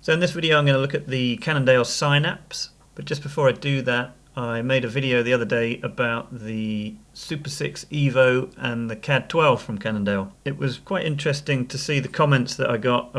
So in this video I'm going to look at the Cannondale Synapse, but just before I do that I made a video the other day about the Supersix Evo and the CAD 12 from Cannondale. It was quite interesting to see the comments that I got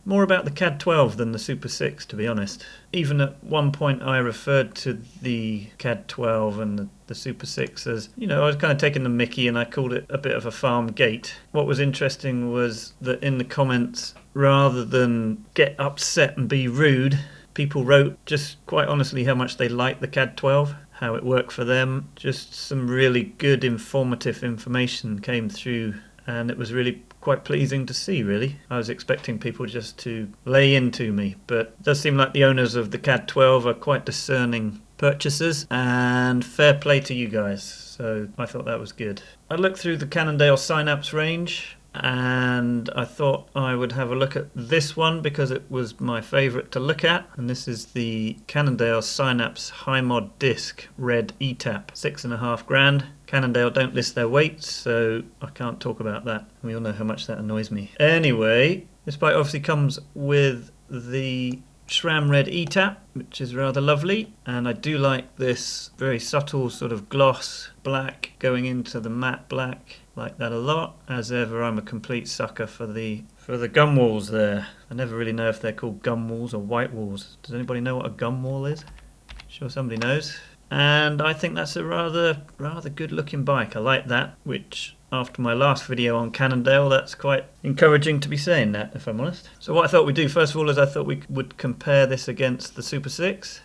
more about the CAD 12 than the Supersix, to be honest. Even at one point I referred to the CAD 12 and the Supersix as, I was kind of taking the mickey and I called it a bit of a farm gate. What was interesting was that in the comments, rather than get upset and be rude, people wrote just quite honestly how much they liked the CAD 12, how it worked for them. Just some really good informative information came through and it was really quite pleasing to see, really. I was expecting people just to lay into me, but it does seem like the owners of the CAD 12 are quite discerning purchasers, and fair play to you guys, so I thought that was good. I looked through the Cannondale Synapse range and I thought I would have a look at this one because it was my favourite to look at, and this is the Cannondale Synapse High Mod Disc Red E-Tap, 6.5 grand. Cannondale don't list their weights, so I can't talk about that. We all know how much that annoys me. Anyway, this bike obviously comes with the SRAM Red E-Tap, which is rather lovely, and I do like this very subtle sort of gloss black going into the matte black. Like that a lot. As ever, I'm a complete sucker for the gum walls there. I never really know if they're called gum walls or white walls. Does anybody know what a gum wall is? Sure somebody knows. And I think that's a rather good looking bike. I like that, which after my last video on Cannondale, that's quite encouraging to be saying that, if I'm honest. So what I thought we'd do first of all is I thought we would compare this against the Supersix.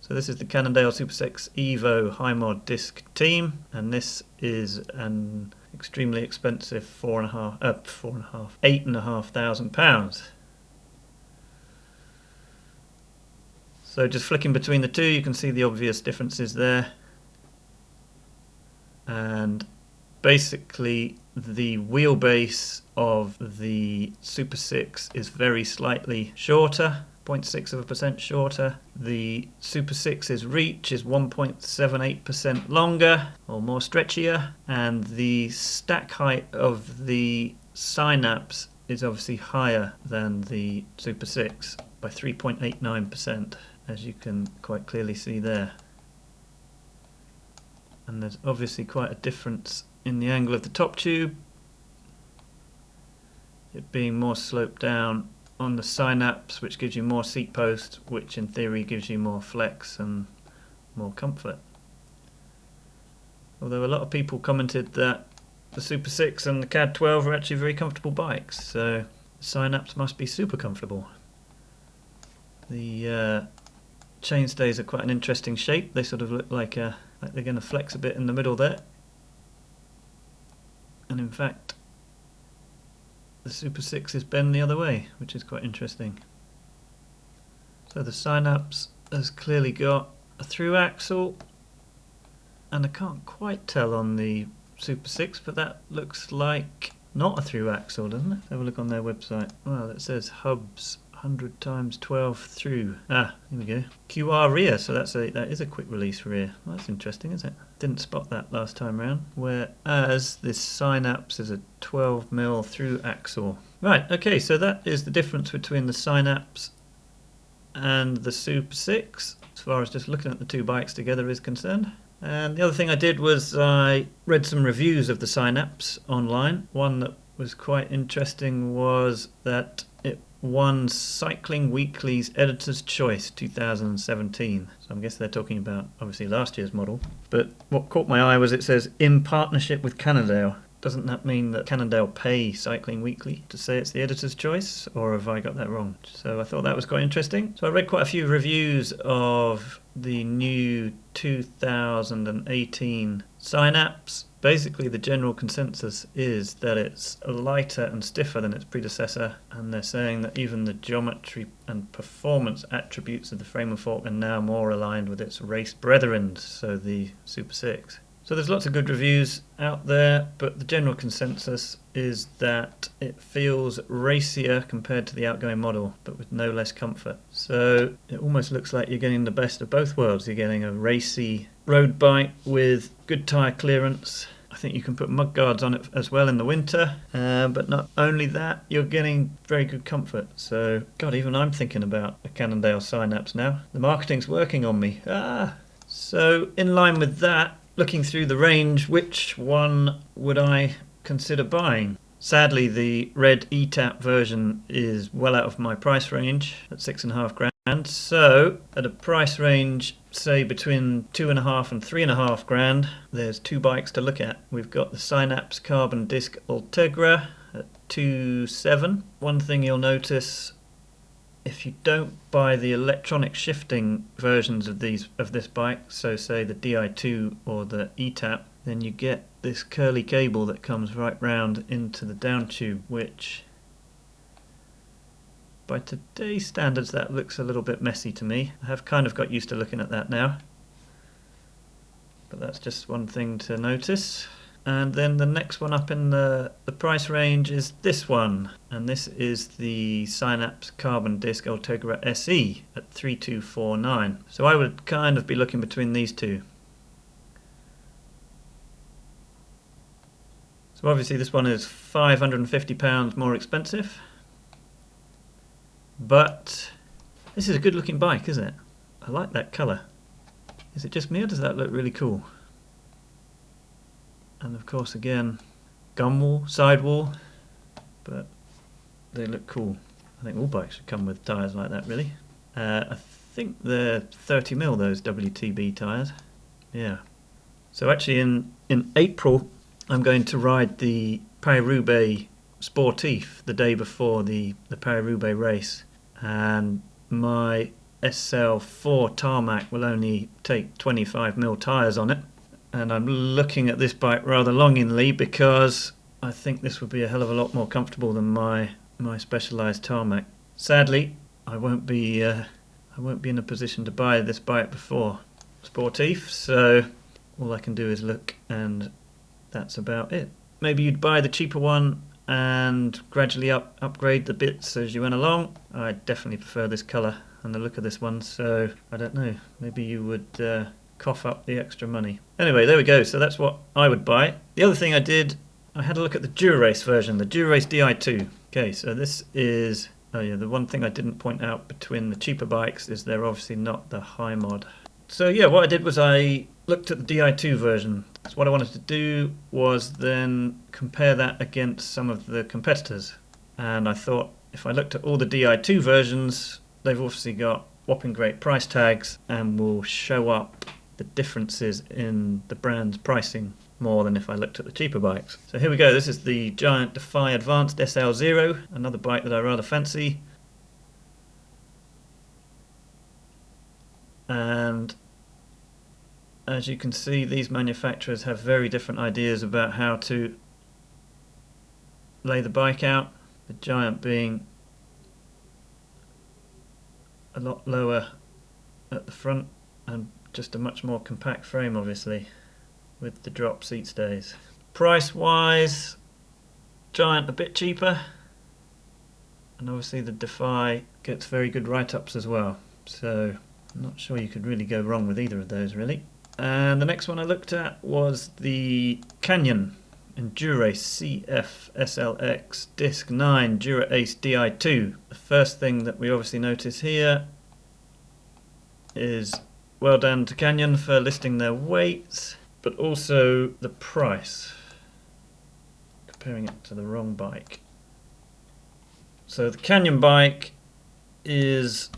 So this is the Cannondale Supersix Evo High Mod Disc Team, and this is an extremely expensive £8,500. So just flicking between the two, you can see the obvious differences there. And basically the wheelbase of the Supersix is very slightly shorter, 0.6% shorter. The Supersix's reach is 1.78% longer or more stretchier, and the stack height of the Synapse is obviously higher than the Supersix by 3.89%, as you can quite clearly see there. And there's obviously quite a difference in the angle of the top tube, it being more sloped down on the Synapse, which gives you more seat post, which in theory gives you more flex and more comfort. Although a lot of people commented that the Supersix and the CAD 12 are actually very comfortable bikes, so the Synapse must be super comfortable. The chainstays are quite an interesting shape. They sort of look like they're going to flex a bit in the middle there, and in fact the Supersixes bend the other way, which is quite interesting. So the Synapse has clearly got a through axle, and I can't quite tell on the Supersix, but that looks like not a through axle, doesn't it? Have a look on their website. Well, it says hubs 100x12 through. Ah, here we go. QR rear, so that is a quick release rear. Well, that's interesting, isn't it? Didn't spot that last time round. Whereas this Synapse is a 12mm through axle. Right, okay, so that is the difference between the Synapse and the Supersix, as far as just looking at the two bikes together is concerned. And the other thing I did was I read some reviews of the Synapse online. One that was quite interesting was that it won Cycling Weekly's Editor's Choice 2017. So I guess they're talking about obviously last year's model. But what caught my eye was it says in partnership with Cannondale. Doesn't that mean that Cannondale pay Cycling Weekly to say it's the Editor's Choice, or have I got that wrong? So I thought that was quite interesting. So I read quite a few reviews of the new 2018 Synapse. Basically the general consensus is that it's lighter and stiffer than its predecessor, and they're saying that even the geometry and performance attributes of the frame and fork are now more aligned with its race brethren, so the Supersix. So there's lots of good reviews out there, but the general consensus is that it feels racier compared to the outgoing model, but with no less comfort. So it almost looks like you're getting the best of both worlds. You're getting a racy road bike with good tyre clearance, I think you can put mud guards on it as well in the winter, but not only that, you're getting very good comfort. So, God, even I'm thinking about a Cannondale Synapse now. The marketing's working on me. So, in line with that, looking through the range, which one would I consider buying? Sadly, the red ETAP version is well out of my price range at £6.5 grand. So, at a price range, say between £2.5 and £3.5 grand, there's two bikes to look at. We've got the Synapse Carbon Disc Ultegra at 2.7. One thing you'll notice, if you don't buy the electronic shifting versions of this bike, so say the Di2 or the ETAP, then you get this curly cable that comes right round into the down tube, which by today's standards that looks a little bit messy to me. I have kind of got used to looking at that now, but that's just one thing to notice. And then the next one up in the price range is this one, and this is the Synapse Carbon Disc Ultegra SE at 3249. So I would kind of be looking between these two. So obviously this one is £550 more expensive, but this is a good looking bike, isn't it? I like that colour. Is it just me or does that look really cool? And of course again, gunwall, sidewall, but they look cool. I think all bikes should come with tyres like that really. I think they're 30mm, those WTB tyres. Yeah. So actually in April I'm going to ride the Paris-Roubaix Sportif the day before the Paris-Roubaix race, and my SL4 tarmac will only take 25mm tyres on it, and I'm looking at this bike rather longingly because I think this would be a hell of a lot more comfortable than my Specialized tarmac. Sadly, I won't be in a position to buy this bike before Sportif, so all I can do is look, and that's about it. Maybe you'd buy the cheaper one and gradually upgrade the bits as you went along. I definitely prefer this colour and the look of this one, so I don't know, maybe you would cough up the extra money. Anyway, there we go, so that's what I would buy. The other thing I did, I had a look at the DURA-ACE version, the DURA-ACE Di2. Okay, so this is, oh yeah, the one thing I didn't point out between the cheaper bikes is they're obviously not the high mod. So yeah, what I did was I looked at the Di2 version. So what I wanted to do was then compare that against some of the competitors. And I thought if I looked at all the Di2 versions, they've obviously got whopping great price tags and will show up the differences in the brand's pricing more than if I looked at the cheaper bikes. So here we go, this is the Giant Defy Advanced SL0, another bike that I rather fancy. And as you can see, these manufacturers have very different ideas about how to lay the bike out. The Giant being a lot lower at the front and just a much more compact frame, obviously, with the drop seat stays. Price wise, Giant a bit cheaper, and obviously the Defy gets very good write-ups as well, so I'm not sure you could really go wrong with either of those really. And the next one I looked at was the Canyon Endurace CF SLX Disc 9 DURA-ACE Di2. The first thing that we obviously notice here is well done to Canyon for listing their weights, but also the price, comparing it to the wrong bike. So the Canyon bike is,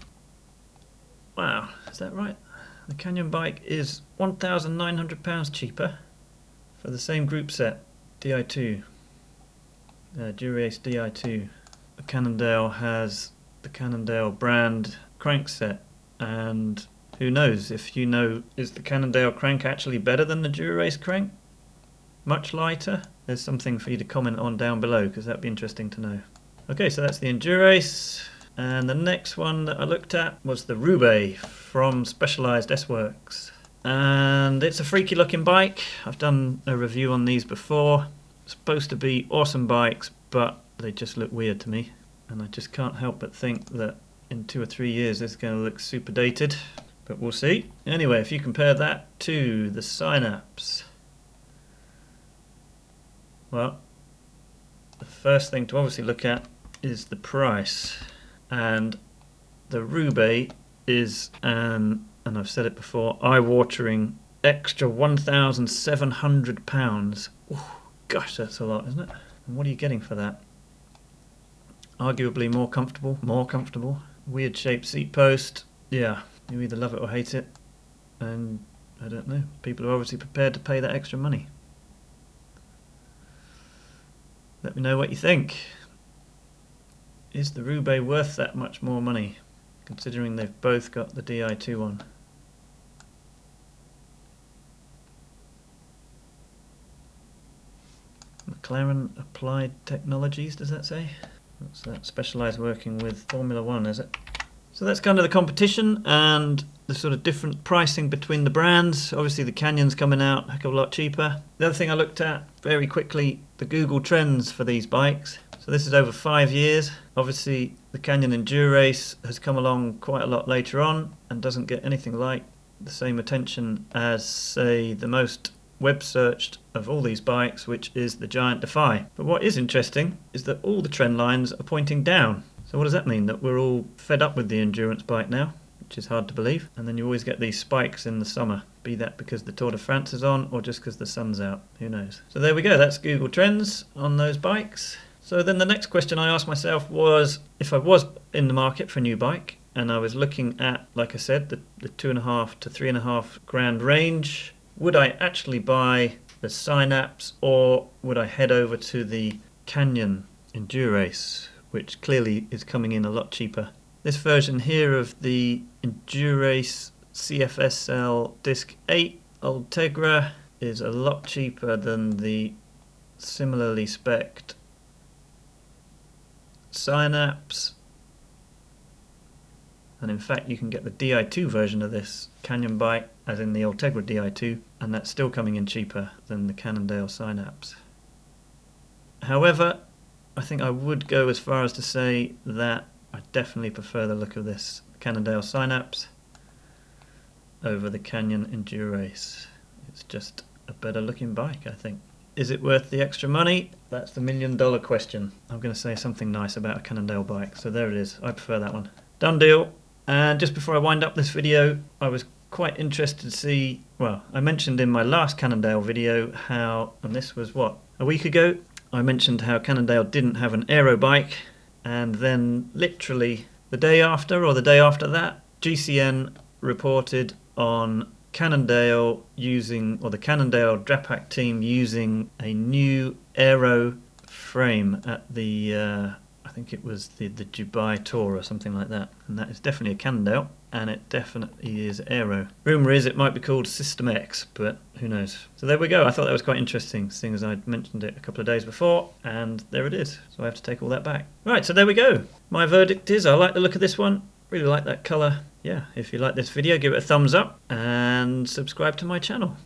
wow, is that right? The Canyon bike is £1,900 cheaper for the same group set, Di2, DURA-ACE Di2. The Cannondale has the Cannondale brand crankset, and who knows, if you know, is the Cannondale crank actually better than the DURA-ACE crank? Much lighter? There's something for you to comment on down below, because that'd be interesting to know. Okay, so that's the Endurace. And the next one that I looked at was the Roubaix from Specialized S-Works. And it's a freaky looking bike. I've done a review on these before. Supposed to be awesome bikes, but they just look weird to me. And I just can't help but think that in 2 or 3 years it's going to look super dated. But we'll see. Anyway, if you compare that to the Synapse, Well, the first thing to obviously look at is the price, and the Roubaix is and I've said it before, eye-watering extra £1,700. Gosh, that's a lot, isn't it? And what are you getting for that? Arguably more comfortable. Weird shaped seat post. Yeah, you either love it or hate it, and I don't know, people are obviously prepared to pay that extra money. Let me know what you think. Is the Roubaix worth that much more money, considering they've both got the Di2 on? McLaren Applied Technologies, does that say? What's that? Specialised working with Formula One, is it? So that's kind of the competition and the sort of different pricing between the brands. Obviously the Canyon's coming out a heck of a lot cheaper. The other thing I looked at very quickly, the Google Trends for these bikes. So this is over 5 years. Obviously the Canyon Endurace has come along quite a lot later on and doesn't get anything like the same attention as, say, the most web searched of all these bikes, which is the giant Defy. But what is interesting is that all the trend lines are pointing down. So what does that mean? That we're all fed up with the endurance bike now, which is hard to believe. And then you always get these spikes in the summer, be that because the Tour de France is on or just because the sun's out, who knows. So there we go, that's Google Trends on those bikes. So then the next question I asked myself was, if I was in the market for a new bike and I was looking at, like I said, the 2.5 to 3.5 grand range, would I actually buy the Synapse or would I head over to the Canyon Endurace, which clearly is coming in a lot cheaper? This version here of the Endurace CFSL Disc 8 Ultegra is a lot cheaper than the similarly spec'd Synapse. And in fact you can get the Di2 version of this Canyon bike, as in the Ultegra Di2, and that's still coming in cheaper than the Cannondale Synapse. However, I think I would go as far as to say that I definitely prefer the look of this Cannondale Synapse over the Canyon Endurace. It's just a better looking bike, I think. Is it worth the extra money? That's the $1 million question. I'm going to say something nice about a Cannondale bike, so there it is. I prefer that one. Done deal. And just before I wind up this video, I was quite interested to see, well, I mentioned in my last Cannondale video how, and this was what, a week ago, I mentioned how Cannondale didn't have an AERO bike, and then literally the day after or the day after that, GCN reported on Cannondale using, or the Cannondale DURA-ACE team using a new AERO frame at the, I think it was the Dubai Tour or something like that. And that is definitely a Cannondale, and it definitely is AERO. Rumour is it might be called System X, but who knows. So there we go. I thought that was quite interesting, seeing as I'd mentioned it a couple of days before, and there it is. So I have to take all that back. Right, so there we go. My verdict is I like the look of this one. Really like that colour. Yeah, if you like this video, give it a thumbs up and subscribe to my channel.